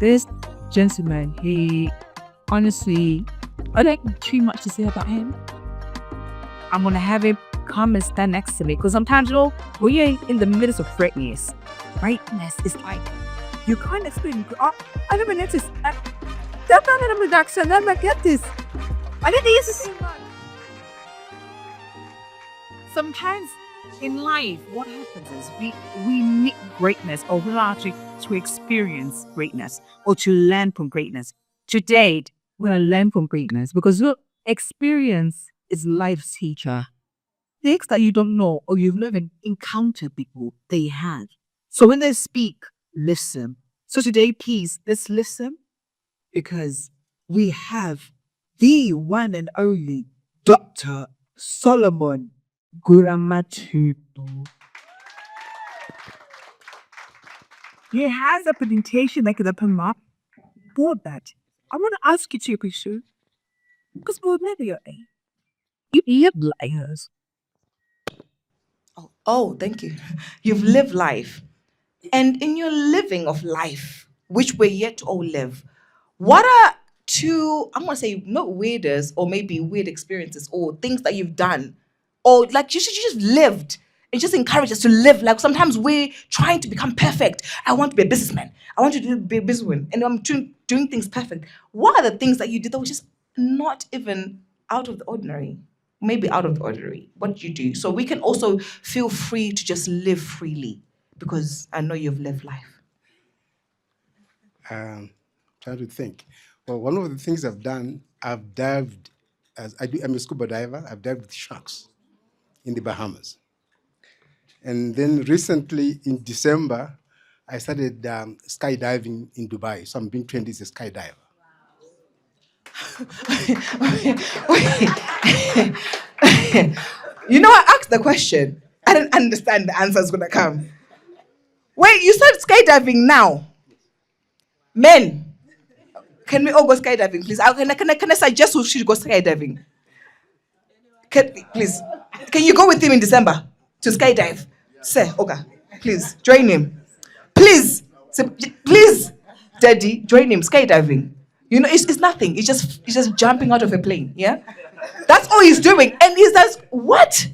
This gentleman, he honestly, I don't have too much to say about him. I'm gonna have him come and stand next to me because sometimes, when you're in the midst of greatness is like you can't explain. Oh, I never noticed. That's not an introduction. I never get this. I didn't use the same word. Sometimes in life, what happens is we need greatness or we are to experience greatness or to learn from greatness. Today, we're going to learn from greatness because look, experience is life's teacher. Things that you don't know or you've never encountered people, they have. So when they speak, listen. So today, please, let's listen because we have the one and only Dr. Solomon Guramatunhu. He has a presentation like the Pama. For that, I want to ask you two questions because we'll never your age. You have liars. Oh, thank you. You've lived life. And in your living of life, which we're yet to all live, what are two, I'm going to say, not weirdest or maybe weird experiences or things that you've done or like you just lived and just encourage us to live. Like sometimes we're trying to become perfect. I want to be a businessman. I want to be a businesswoman. And I'm doing things perfect. What are the things that you did that was just not even out of the ordinary? Maybe out of the ordinary. What did you do? So we can also feel free to just live freely because I know you've lived life. Trying to think. Well, one of the things I've done, I've dived, I'm a scuba diver, I've dived with sharks in the Bahamas. And then recently in December, I started skydiving in Dubai. So I'm being trained as a skydiver. You know, I asked the question. I didn't understand the answer is going to come. Wait, you said skydiving now? Men, can we all go skydiving, please? Can I suggest we should go skydiving? Please, can you go with him in December to skydive? Sir, okay, please, join him. Please, please, Daddy, join him, skydiving. You know, it's nothing. It's just jumping out of a plane, yeah? That's all he's doing. And he says, what?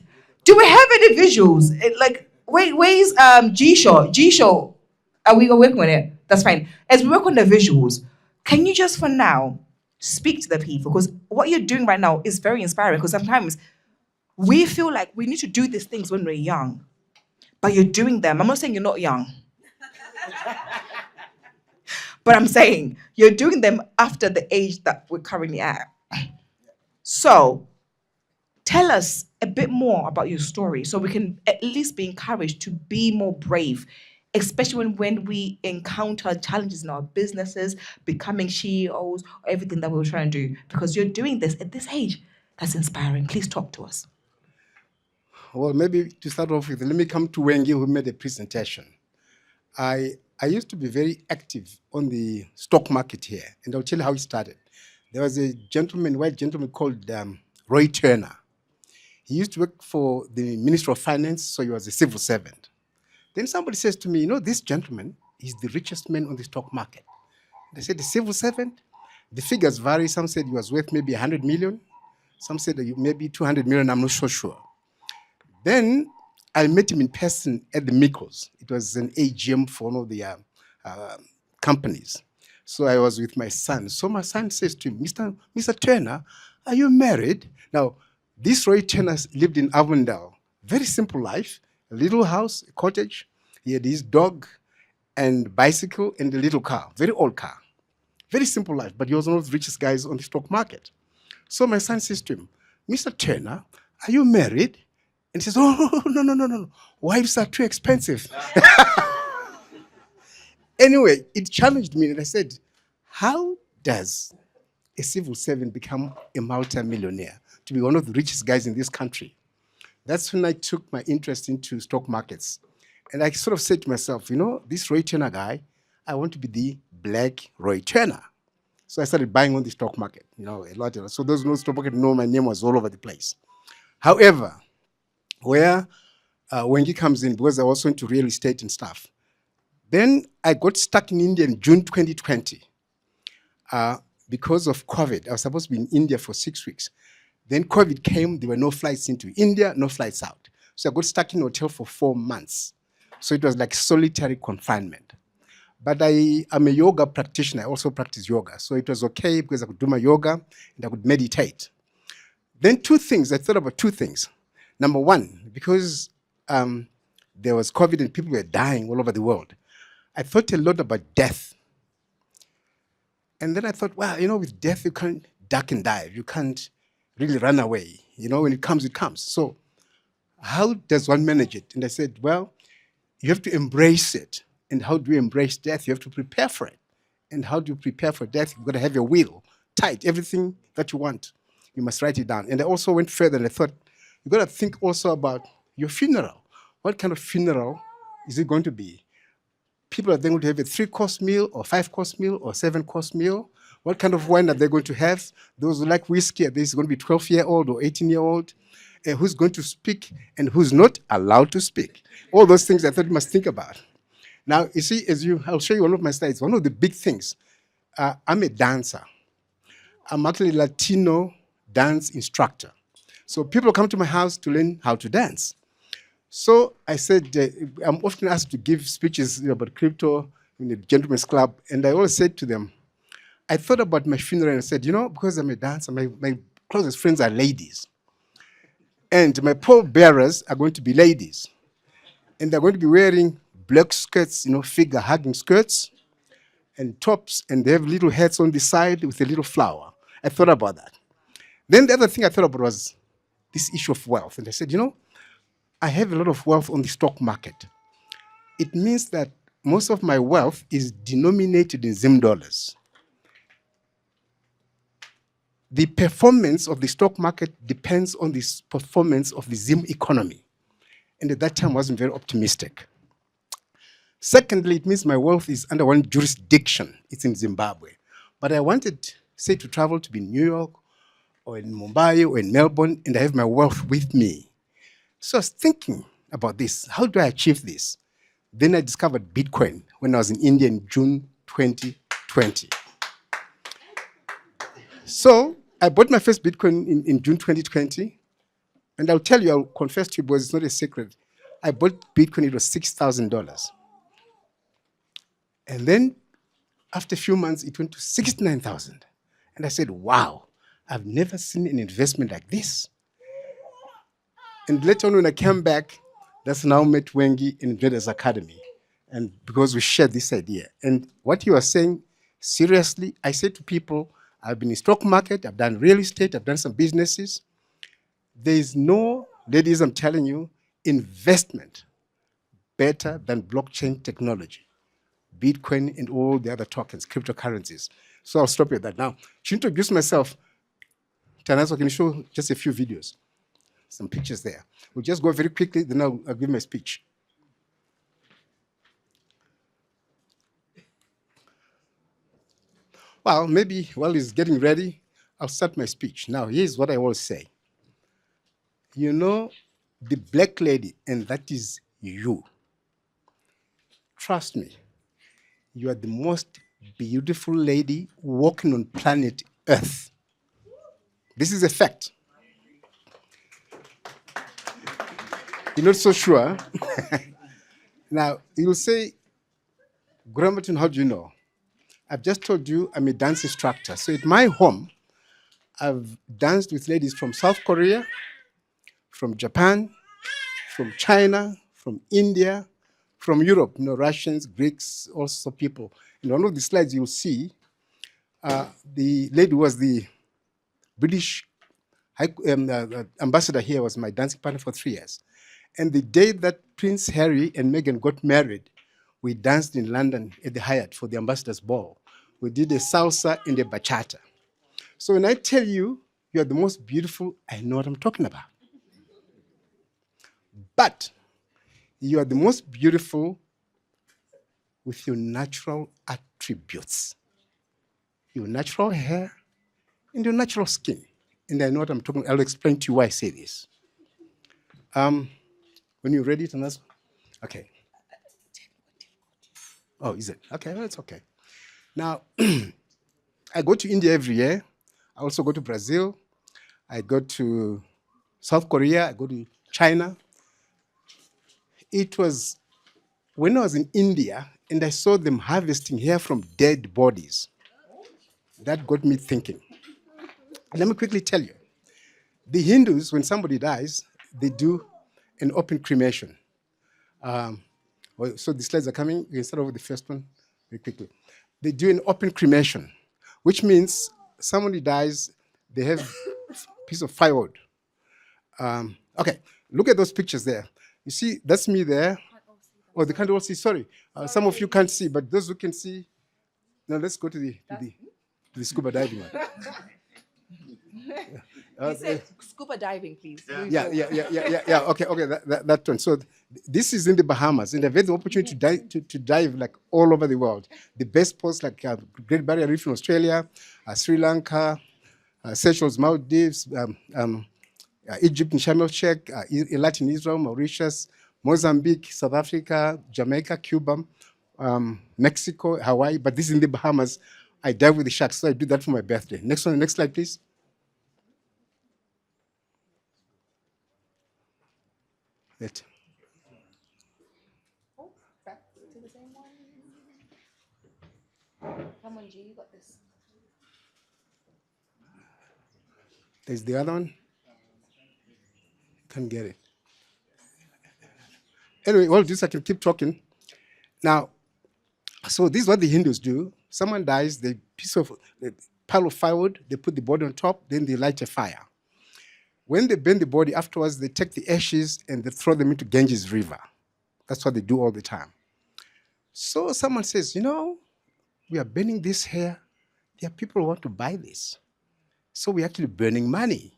Do we have any visuals? Like, where's G-Show? G-Show, are we working on it? That's fine. As we work on the visuals, can you just for now speak to the people? Because what you're doing right now is very inspiring because sometimes we feel like we need to do these things when we're young, but you're doing them. I'm not saying you're not young, but I'm saying you're doing them after the age that we're currently at. So tell us a bit more about your story so we can at least be encouraged to be more brave, especially when we encounter challenges in our businesses, becoming CEOs, or everything that we're trying to do. Because you're doing this at this age. That's inspiring. Please talk to us. Well, maybe to start off with, let me come to Wengi, who made a presentation. I used to be very active on the stock market here, and I'll tell you how it started. There was a white gentleman called Roy Turner. He used to work for the Ministry of Finance, so he was a civil servant. Then somebody says to me, you know, this gentleman is the richest man on the stock market. They said, the civil servant? The figures vary. Some said he was worth maybe 100 million. Some said maybe 200 million, I'm not so sure. Then I met him in person at the Mikos. It was an AGM for one of the companies. So I was with my son. So my son says to him, Mr. Turner, are you married? Now, this Roy Turner lived in Avondale. Very simple life, a little house, a cottage. He had his dog and bicycle and a little car, very old car. Very simple life, but he was one of the richest guys on the stock market. So my son says to him, Mr. Turner, are you married? And he says, oh, no. Wives are too expensive. Anyway, it challenged me and I said, how does a civil servant become a multi-millionaire to be one of the richest guys in this country? That's when I took my interest into stock markets. And I sort of said to myself, you know, this Roy Turner guy, I want to be the black Roy Turner. So I started buying on the stock market, you know, a lot. So those who know stock market know my name was all over the place. However, where Wengi comes in, because I was also into real estate and stuff, Then I got stuck in India in June 2020 because of COVID. I was supposed to be in India for 6 weeks. Then COVID came, there were no flights into India, no flights out. So I got stuck in a hotel for 4 months. So it was like solitary confinement. But I am a yoga practitioner. I also practice yoga. So it was okay because I could do my yoga and I could meditate. Then I thought about two things. Number one, because there was COVID and people were dying all over the world, I thought a lot about death. And then I thought, well, with death, you can't duck and dive. You can't really run away. When it comes, it comes. So how does one manage it? And I said, well, you have to embrace it. And how do you embrace death? You have to prepare for it. And how do you prepare for death? You've got to have your will tight, everything that you want. You must write it down. And I also went further and I thought, you've got to think also about your funeral. What kind of funeral is it going to be? People are then going to have a 3-course meal or 5-course meal or 7-course meal. What kind of wine are they going to have? Those who like whiskey, this is going to be 12-year-old or 18-year-old. Who's going to speak and who's not allowed to speak? All those things I thought you must think about. Now, you see, I'll show you one of my slides. One of the big things, I'm a dancer. I'm actually a Latino dance instructor. So people come to my house to learn how to dance. So I said, I'm often asked to give speeches about crypto in the Gentlemen's Club, and I always said to them, I thought about my funeral and I said, because I'm a dancer, my closest friends are ladies. And my pallbearers are going to be ladies. And they're going to be wearing black skirts, figure-hugging skirts and tops, and they have little hats on the side with a little flower. I thought about that. Then the other thing I thought about was this issue of wealth. And I said, I have a lot of wealth on the stock market. It means that most of my wealth is denominated in Zim dollars. The performance of the stock market depends on the performance of the Zim economy. And at that time, I wasn't very optimistic. Secondly, it means my wealth is under one jurisdiction. It's in Zimbabwe. But I wanted, say, to travel to be in New York or in Mumbai or in Melbourne, and I have my wealth with me. So I was thinking about this. How do I achieve this? Then I discovered Bitcoin when I was in India in June 2020. So I bought my first Bitcoin in June 2020. And I'll confess to you, because it's not a secret. I bought Bitcoin, it was $6,000. And then after a few months, it went to 69,000. And I said, wow, I've never seen an investment like this. And later on, when I came back, that's now met Wengi in Traders Academy. And because we shared this idea. And what you are saying, seriously, I say to people, I've been in stock market, I've done real estate, I've done some businesses. There is no, ladies, I'm telling you, investment better than blockchain technology, Bitcoin and all the other tokens, cryptocurrencies. So I'll stop at that. Now, to introduce myself, Tanaso, can you show just a few videos? Some pictures there. We'll just go very quickly, then I'll give my speech. Well, maybe while he's getting ready, I'll start my speech. Now, here's what I always say. The black lady, and that is you. Trust me, you are the most beautiful lady walking on planet Earth. This is a fact. You're not so sure? Now, you'll say, Guramatunhu, how do you know? I've just told you I'm a dance instructor. So at my home, I've danced with ladies from South Korea, from Japan, from China, from India, from Europe, Russians, Greeks, all sorts of people. In one of the slides you'll see, the lady was the British ambassador here, was my dancing partner for 3 years. And the day that Prince Harry and Meghan got married, we danced in London at the Hyatt for the ambassador's ball. We did a salsa and a bachata. So when I tell you, you're the most beautiful, I know what I'm talking about. But you are the most beautiful with your natural attributes. Your natural hair and your natural skin. And I know what I'm talking about. I'll explain to you why I say this. When you're ready, Tanas? Okay. Oh, is it? Okay, well, it's okay. Now, I go to India every year. I also go to Brazil. I go to South Korea. I go to China. It was when I was in India and I saw them harvesting hair from dead bodies. That got me thinking. Let me quickly tell you. The Hindus, when somebody dies, they do an open cremation. So the slides are coming. You can start off with the first one very quickly. They do an open cremation, which means somebody dies, they have a piece of firewood. Okay, look at those pictures there. You see, that's me there. Oh, they can't all see. Sorry, some of you can't see, but those who can see. Now let's go to the scuba diving one. He said scuba diving, please. Yeah. Okay, that one. So this is in the Bahamas, and I've had the opportunity to dive like all over the world. The best spots like Great Barrier Reef in Australia, Sri Lanka, Seychelles, Maldives, Egypt and Sharm el-Sheikh, Latin Israel, Mauritius, Mozambique, South Africa, Jamaica, Cuba, Mexico, Hawaii. But this is in the Bahamas. I dive with the sharks, so I do that for my birthday. Next one, next slide, please. That. Back to the same one. Come on, G, you got this. There's the other one. Can't get it. Anyway, all this I can keep talking. Now, so this is what the Hindus do. Someone dies, they pile of firewood, they put the body on top, then they light a fire. When they burn the body afterwards, they take the ashes and they throw them into Ganges River. That's what they do all the time. So someone says, we are burning this hair. There are people who want to buy this. So we're actually burning money.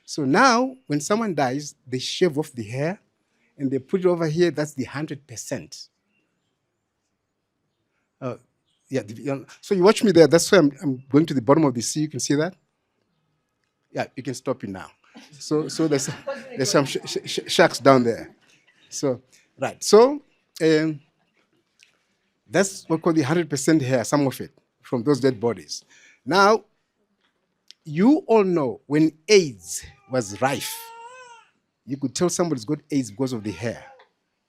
So now, when someone dies, they shave off the hair and they put it over here. That's the 100%. So you watch me there. That's why I'm going to the bottom of the sea. You can see that? Yeah, you can stop it now. So there's some sharks down there. So, right. So that's what we call the 100% hair, some of it, from those dead bodies. Now, you all know when AIDS was rife, you could tell somebody's got AIDS because of the hair.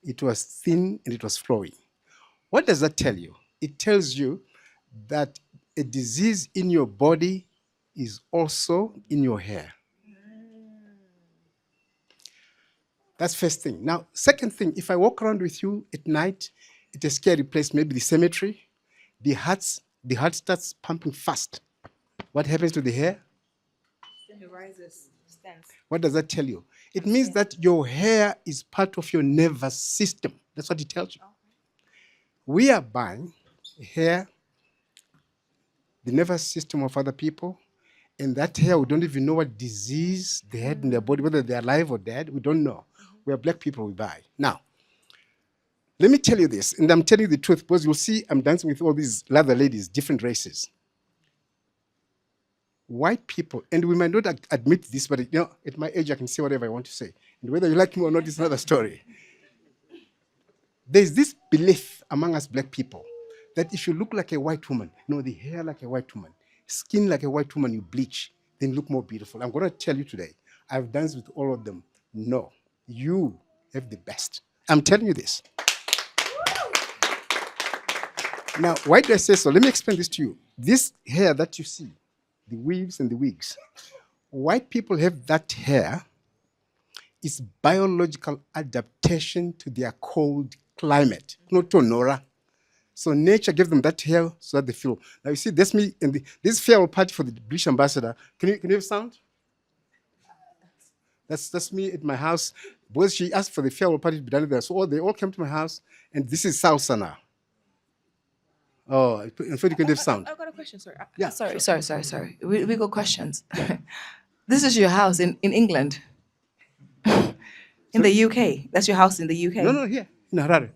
It was thin and it was flowing. What does that tell you? It tells you that a disease in your body is also in your hair. That's first thing. Now, second thing, if I walk around with you at night, it's a scary place, maybe the cemetery, the heart starts pumping fast. What happens to the hair? It rises, stands. What does that tell you? It means that your hair is part of your nervous system. That's what it tells you. We are buying hair, the nervous system of other people, and that hair, we don't even know what disease they had in their body, whether they're alive or dead, we don't know. We are black people, we buy. Now, let me tell you this, and I'm telling you the truth, because you'll see I'm dancing with all these leather ladies, different races. White people, and we might not admit this, but at my age, I can say whatever I want to say. And whether you like me or not is another story. There's this belief among us black people that if you look like a white woman, the hair like a white woman, skin like a white woman, you bleach, then look more beautiful. I'm going to tell you today, I've danced with all of them. No, you have the best. I'm telling you this. Now, why do I say so? Let me explain this to you. This hair that you see, the weaves and the wigs, white people have that hair. It's biological adaptation to their cold climate, not to Nora. So nature gave them that hair so that they feel. Now you see, that's me in this farewell party for the British ambassador. Can you have sound? That's me at my house. Because she asked for the farewell party to be done there. So they all came to my house, and this is salsa now. Oh, in fact, you can have sound. I've got a question, sorry. Yeah, Sorry. We got questions. This is your house in England? In the UK? That's your house in the UK? No, here, in Harare.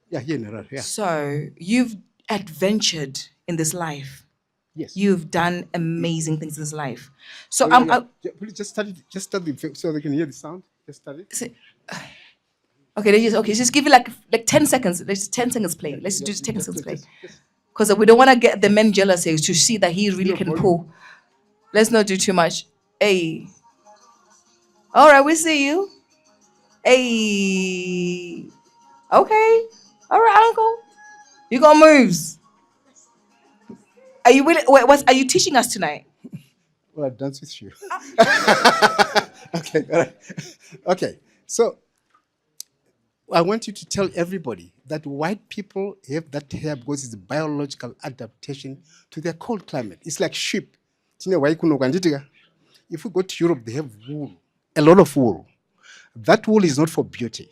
Yeah, here in Harare, yeah. So you've adventured in this life. Yes. You've done amazing things in this life. So Yeah. Please just start the so they can hear the sound. Just start it. Okay, just give it like 10 seconds. Let's 10 seconds play. Let's do 10 seconds play. Because we don't want to get the men jealous here to see that he really can pull. Let's not do too much. Hey. All right, we see you. Hey. Okay. All right, uncle. You got moves. Are you willing? Wait, are you teaching us tonight? Well, I've danced with you. Okay, all right. Okay, so I want you to tell everybody that white people have that hair because it's a biological adaptation to their cold climate. It's like sheep. If we go to Europe, they have wool, a lot of wool. That wool is not for beauty.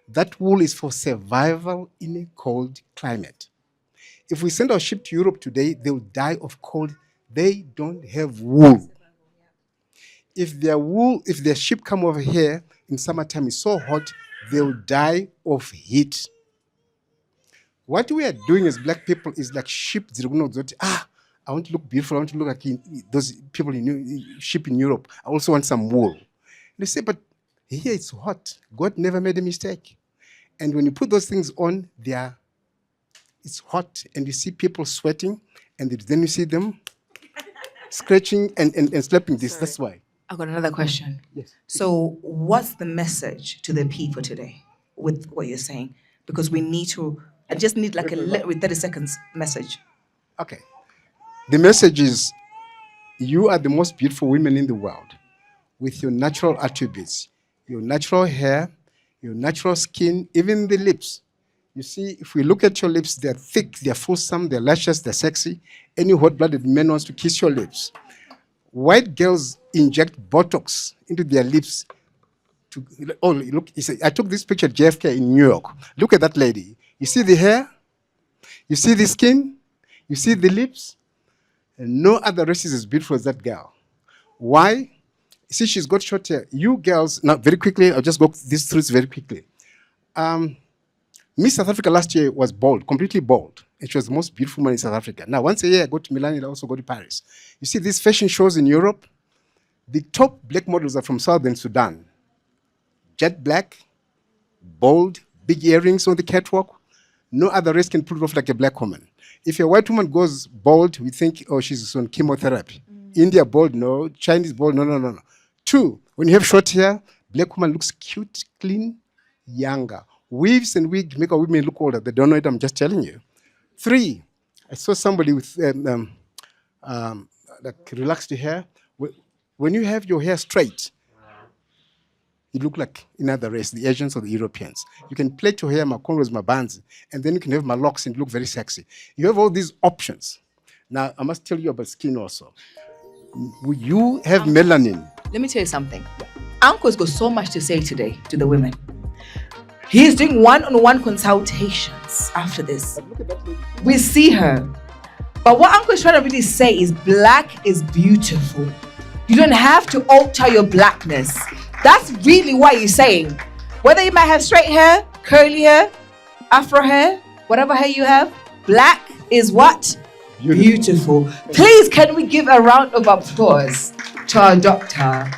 That wool is for survival in a cold climate. If we send our sheep to Europe today, they'll die of cold. They don't have wool. If their sheep come over here in summertime, it's so hot, they'll die of heat. What we are doing as black people is like sheep. I want to look beautiful. I want to look like those people sheep in Europe. I also want some wool. They say, but here it's hot. God never made a mistake. And when you put those things on, it's hot, and you see people sweating, and then you see them scratching and slapping this. Sorry. That's why. I've got another question. Yes. So what's the message to the people today with what you're saying? Because I just need like a little 30 seconds message. Okay. The message is, you are the most beautiful women in the world with your natural attributes, your natural hair, your natural skin, even the lips. You see, if we look at your lips, they're thick, they're fulsome, they're luscious, they're sexy. Any hot-blooded man wants to kiss your lips. White girls inject Botox into their lips. Look, I took this picture at JFK in New York. Look at that lady. You see the hair? You see the skin? You see the lips? And no other race is as beautiful as that girl. Why? See, she's got short hair. You girls, now very quickly, I'll just go these through very quickly. Miss South Africa last year was bald, completely bald. And she was the most beautiful woman in South Africa. Now, once a year, I go to Milan and I also go to Paris. You see these fashion shows in Europe? The top black models are from Southern Sudan. Jet black, bold, big earrings on the catwalk. No other race can pull it off like a black woman. If a white woman goes bald, we think, oh, she's on chemotherapy. India bald, no. Chinese bald, no. 2, when you have short hair, black woman looks cute, clean, younger. Weaves and wigs make our women look older. They don't know it, I'm just telling you. 3, I saw somebody with like relaxed hair. When you have your hair straight, you look like another race, the Asians or the Europeans. You can plait your hair, my cornrows, my bands, and then you can have my locks and look very sexy. You have all these options. Now, I must tell you about skin also. You have melanin. Let me tell you something. Uncle's got so much to say today to the women. He's doing one-on-one consultations after this. We see her. But what Uncle is trying to really say is black is beautiful. You don't have to alter your blackness. That's really what he's saying. Whether you might have straight hair, curly hair, afro hair, whatever hair you have, black is what? Beautiful. Please, can we give a round of applause to our doctor?